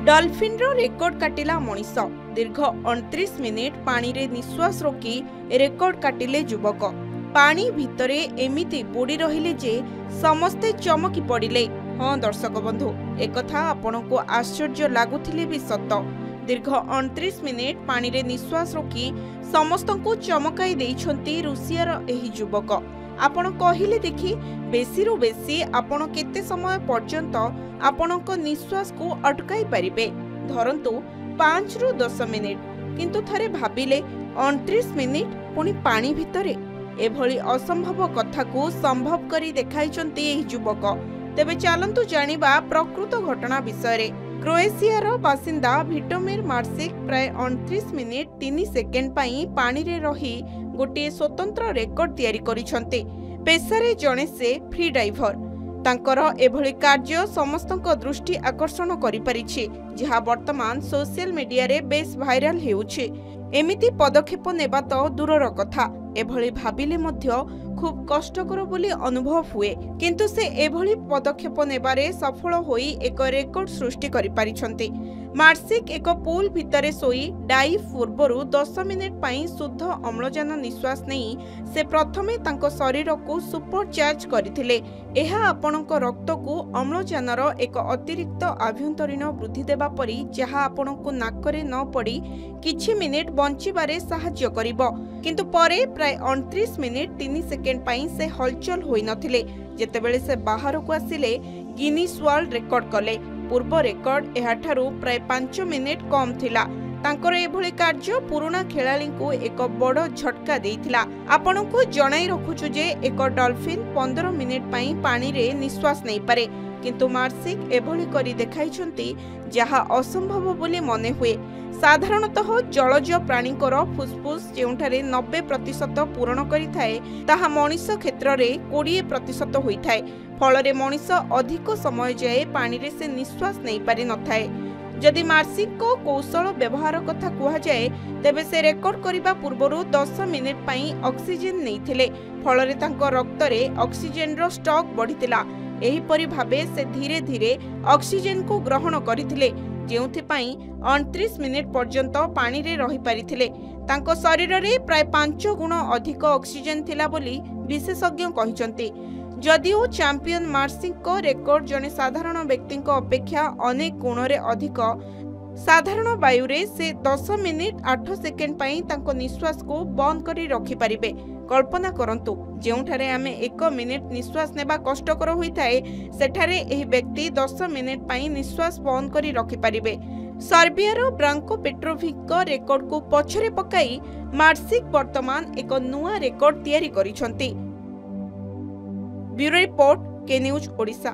Dolphin रो record काटिला Manish. दीर्घ 29 minute पानी रे निश्वास रोकी रेकॉर्ड काटिले युवक। पानी भितरे एमिति बुड़ी रहिले जे समस्ते चमकी पड़िले। हाँ दर्शक बंधु, एकथा आपनको आश्चर्य लागुथिले भी सत। दीर्घ 29 मिनिट पानी रे निश्वास रोकी समस्तଙ୍କୁ चमकाई देइछंती रूसियार एही युवक। आपण कहिले देखि बेसी रु बेसी आपण केते समय पर्यंत आपणक निश्वास को अटकाई परिबे। धरंतु 5 रु 10 मिनिट, किंतु थरे भाबिले 29 मिनिट पुनी पानी भितरे। एभली असंभव कथा को संभव करी देखाइछंती एही युवक। तेबे चलंतु जानिबा प्रकृत घटना विषय। क्रोएशियार बासिंदा विटोमिर मार्सिक प्राय 29 मिनिट 3 सेकेंड पाई पानी रे रही गोटे स्वतंत्र रेकॉर्ड तैयारी करिसंते। पेशारे जणे से फ्री डाइवर। तांकर एभली कार्य समस्तक दृष्टि आकर्षण करि परिछि, जहा वर्तमान सोशल मीडिया रे बेस भाइराल हेउछि। एमिति पदक्षेप नेबा तो दूरर कथा, एभली भाबिले मध्य खूब कष्टकर बोली अनुभव हुए, किंतु से एभली पदक्षेप नेबारे सफल होई एक रेकॉर्ड सृष्टि करि परिछंती। मार्सिक एक पूल भितरे सोई डाइव पूर्वरु 10 मिनिट पाई शुद्ध अम्लजान निश्वास नहीं से प्रथमे तांको शरीर को सुपर चार्ज करथिले। एहा आपणक रक्त को अम्लजानर एक अतिरिक्त आभ्यंतरीण वृद्धि देबा परी, जहा आपणको नाकरे न पड़ी किछि मिनिट बंचिबारे सहाय्य करिवो। किंतु परे प्राय 29 मिनिट 3 सेकेंड पाई से हलचल होई नथिले। जेतेबेले से बाहर को आसिले गिनीज वर्ल्ड रेकॉर्ड कले। पूर्व रेकॉर्ड एहाठारू प्राय 5 मिनिट कम थिला। तांकर एभली कार्य पुराना खेलाड़ी को एक बड़ झटका देइथिला। आपनको जणाई रखुछु जे एक डॉल्फिन 15 मिनिट पाई पानी रे निश्वास नहीं पारे, किंतु मार्सिक एभली करी देखाइछंती जहा असंभव बोली मने हुए। साधारणतः जलज प्राणीकर फुसफुस जेउठारे 90% पूरण करिथाए, ताहा मनीष क्षेत्र रे 20% होइथाए। फलरे मनीष अधिक समय जाए पानी रे से निश्वास नहीं पारि नथाए। जदि मार्सिक को कौशल व्यवहार कथा कुहा जाए, तेबे से रेकॉर्ड करिबा पूर्वरु 10 मिनिट पाई ऑक्सीजन नैथिले। फलरे तांको रक्त रे ऑक्सीजन रो स्टॉक बढ़ितिला। एही परि भाबे से धीरे धीरे ऑक्सीजन को ग्रहण करिथिले, जेउथिपाई 29 मिनिट पर्यंत पानी रे रही पारिथिले। तांको शरीर रे प्राय 5 गुण अधिक ऑक्सीजन थिला बोली विशेषज्ञ कहिसंती। जदिओ चैंपियन मार्सिक को रेकॉर्ड जने साधारण व्यक्ति अपेक्षा अनेक गुण रे अधिक, साधारण वायु रे से 10 मिनिट 8 सेकेंड पाई तांको निश्वास को बंद करी रखि परिबे। कल्पना करंतु, जेउठारे आमे 1 मिनिट निश्वास नेबा कष्टकर होइथाए, सेठारे एही व्यक्ति 10 मिनिट पाई निश्वास बंद करी रखि परिबे। सर्बियार ब्रांको पेट्रोविक को रेकॉर्ड को पछरे पकाई मार्सिक वर्तमान एक नुआ रेकॉर्ड तैयारी करिसंती। ब्यूरो रिपोर्ट, के न्यूज ओडिशा।